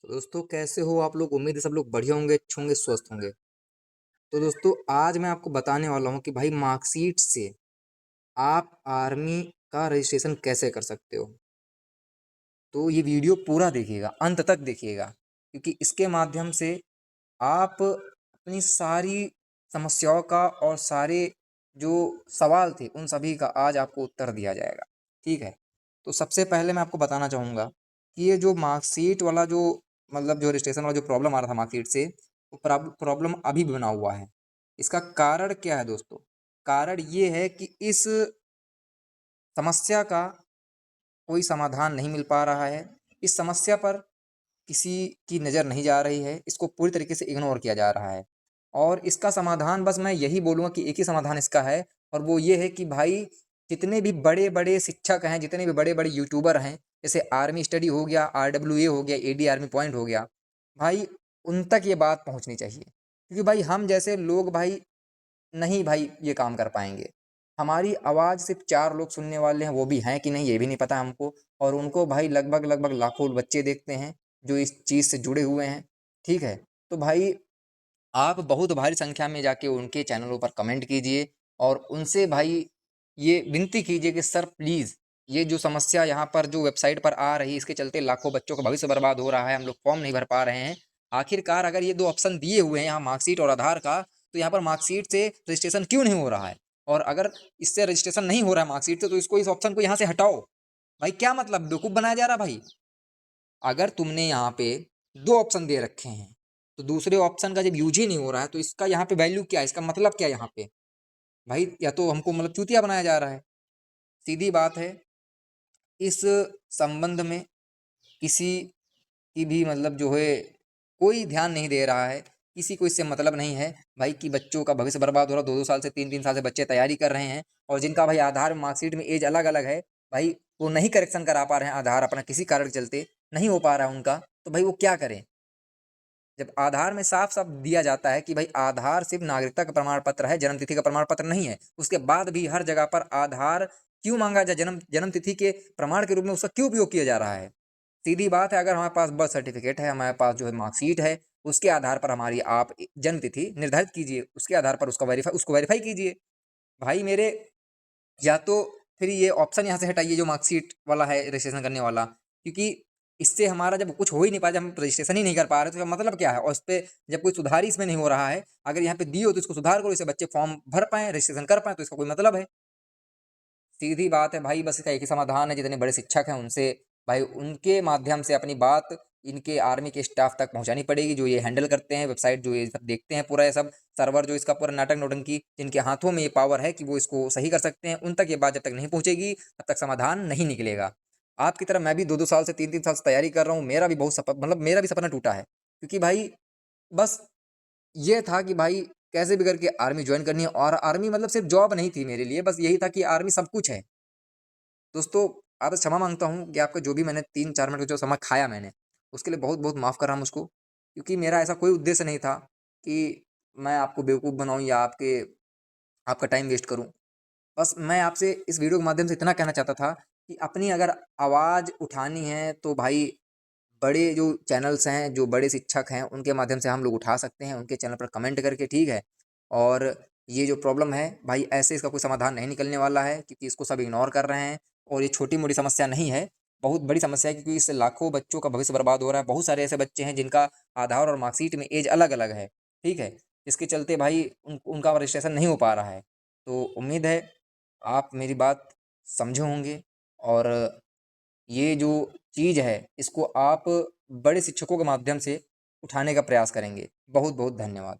तो दोस्तों कैसे हो आप लोग। उम्मीद है सब लोग बढ़िया होंगे, अच्छे होंगे, स्वस्थ होंगे। तो दोस्तों आज मैं आपको बताने वाला हूँ कि भाई मार्कशीट से आप आर्मी का रजिस्ट्रेशन कैसे कर सकते हो। तो ये वीडियो पूरा देखिएगा, अंत तक देखिएगा, क्योंकि इसके माध्यम से आप अपनी सारी समस्याओं का और सारे जो सवाल थे उन सभी का आज आपको उत्तर दिया जाएगा। ठीक है। तो सबसे पहले मैं आपको बताना चाहूँगा कि ये जो मार्कशीट वाला जो मतलब जो रजिस्ट्रेशन वाला जो प्रॉब्लम आ रहा था मार्कशीट से, वो प्रॉब्लम अभी भी बना हुआ है। इसका कारण क्या है दोस्तों? कारण ये है कि इस समस्या का कोई समाधान नहीं मिल पा रहा है। इस समस्या पर किसी की नज़र नहीं जा रही है, इसको पूरी तरीके से इग्नोर किया जा रहा है। और इसका समाधान बस मैं यही बोलूँगा कि एक ही समाधान इसका है, और वो ये है कि भाई जितने भी बड़े-बड़े शिक्षक हैं, जितने भी बड़े-बड़े यूट्यूबर हैं, जैसे आर्मी स्टडी हो गया, आरडब्ल्यूए हो गया, एडी आर्मी पॉइंट हो गया, भाई उन तक ये बात पहुँचनी चाहिए। क्योंकि भाई हम जैसे लोग भाई नहीं भाई ये काम कर पाएँगे। हमारी आवाज़ सिर्फ़ 4 लोग सुनने वाले हैं, वो भी हैं कि नहीं ये भी नहीं पता हमको, और उनको भाई लगभग लाखों बच्चे देखते हैं, जो इस चीज़ से जुड़े हुए हैं। ठीक है? तो भाई आप बहुत भारी संख्या में जाके उनके चैनलों पर कमेंट कीजिए और उनसे भाई ये विनती कीजिए कि सर प्लीज़ ये जो समस्या यहाँ पर जो वेबसाइट पर आ रही है, इसके चलते लाखों बच्चों का भविष्य बर्बाद हो रहा है, हम लोग फॉर्म नहीं भर पा रहे हैं। आखिरकार अगर ये 2 ऑप्शन दिए हुए हैं यहाँ मार्कशीट और आधार का, तो यहाँ पर मार्कशीट से रजिस्ट्रेशन क्यों नहीं हो रहा है? और अगर इससे रजिस्ट्रेशन नहीं हो रहा है मार्कशीट से, तो इसको इस ऑप्शन को यहाँ से हटाओ। भाई क्या मतलब बेवकूफ़ बनाया जा रहा है भाई? अगर तुमने यहाँ पे 2 ऑप्शन दे रखे हैं, तो दूसरे ऑप्शन का जब यूज़ ही नहीं हो रहा है, तो इसका यहाँ पे वैल्यू क्या है? इसका मतलब क्या है यहाँ पे? भाई या तो हमको मतलब चूतिया बनाया जा रहा है। सीधी बात है, इस संबंध में किसी की भी मतलब जो है कोई ध्यान नहीं दे रहा है, किसी को इससे मतलब नहीं है भाई कि बच्चों का भविष्य बर्बाद हो रहा है। 2-2 साल से 3-3 साल से बच्चे तैयारी कर रहे हैं, और जिनका भाई आधार मार्कशीट में एज अलग-अलग है, भाई वो नहीं करेक्शन करा पा रहे हैं आधार अपना किसी कारण के चलते, नहीं हो पा रहा है उनका, तो भाई वो क्या करें? जब आधार में साफ-साफ दिया जाता है कि भाई आधार सिर्फ़ नागरिकता का प्रमाण पत्र है, जन्म तिथि का प्रमाण पत्र नहीं है। उसके बाद भी हर जगह पर आधार क्यों माँगा जाए? जन्म तिथि के प्रमाण के रूप में उसका क्यों उपयोग किया जा रहा है? सीधी बात है, अगर हमारे पास बर्थ सर्टिफ़िकेट है, हमारे पास जो है मार्कशीट है, उसके आधार पर हमारी आप जन्म तिथि निर्धारित कीजिए, उसके आधार पर उसको वेरीफ़ाई कीजिए। भाई मेरे या तो फिर ये ऑप्शन यहाँ से हटाइए जो मार्कशीट वाला है रजिस्ट्रेशन करने वाला, क्योंकि इससे हमारा जब कुछ हो ही नहीं पाया, जब हम रजिस्ट्रेशन ही नहीं कर पा रहे, तो इसका मतलब क्या है? और इसपे जब कोई सुधार ही इसमें नहीं हो रहा है, अगर यहाँ पे दिए हो तो इसको सुधार करो, इससे बच्चे फॉर्म भर पाएँ, रजिस्ट्रेशन कर पाएँ, तो इसका कोई मतलब है? सीधी बात है भाई, बस इसका एक ही समाधान है, जितने बड़े शिक्षक हैं उनसे भाई उनके माध्यम से अपनी बात इनके आर्मी के स्टाफ तक पहुँचानी पड़ेगी, जो ये हैंडल करते हैं, वेबसाइट जो ये सब देखते हैं, पूरा ये सब सर्वर जो इसका पूरा नाटक नौटंकी, जिनके हाथों में ये पावर है कि वो इसको सही कर सकते हैं, उन तक ये बात जब तक नहीं पहुँचेगी, तब तक समाधान नहीं निकलेगा। आपकी तरह मैं भी 2-2 साल से 3-3 साल से तैयारी कर रहा हूँ, मेरा भी बहुत मतलब मेरा भी सपना टूटा है। क्योंकि भाई बस ये था कि भाई कैसे भी करके आर्मी जॉइन करनी है, और आर्मी मतलब सिर्फ़ जॉब नहीं थी मेरे लिए, बस यही था कि आर्मी सब कुछ है। दोस्तों, आपसे क्षमा माँगता हूँ कि आपका जो भी मैंने 3-4 मिनट का जो समय खाया मैंने, उसके लिए बहुत-बहुत माफ़ कर रहा हूँ मुझको। क्योंकि मेरा ऐसा कोई उद्देश्य नहीं था कि मैं आपको बेवकूफ़ बनाऊँ या आपका टाइम वेस्ट करूँ। बस मैं आपसे इस वीडियो के माध्यम से इतना कहना चाहता था कि अपनी अगर आवाज़ उठानी है, तो भाई बड़े जो चैनल्स हैं, जो बड़े शिक्षक हैं, उनके माध्यम से हम लोग उठा सकते हैं, उनके चैनल पर कमेंट करके, ठीक है? और ये जो प्रॉब्लम है, भाई ऐसे इसका कोई समाधान नहीं निकलने वाला है, क्योंकि इसको सब इग्नोर कर रहे हैं, और ये छोटी-मोटी समस्या नहीं है, बहुत बड़ी समस्या है, क्योंकि इससे लाखों बच्चों का भविष्य बर्बाद हो रहा है। बहुत सारे ऐसे बच्चे हैं जिनका आधार और मार्कशीट में ऐज अलग-अलग है, ठीक है? इसके चलते भाई उनका रजिस्ट्रेशन नहीं हो पा रहा है। तो उम्मीद है आप मेरी बात समझे होंगे, और ये जो चीज़ है, इसको आप बड़े शिक्षकों के माध्यम से उठाने का प्रयास करेंगे। बहुत-बहुत धन्यवाद।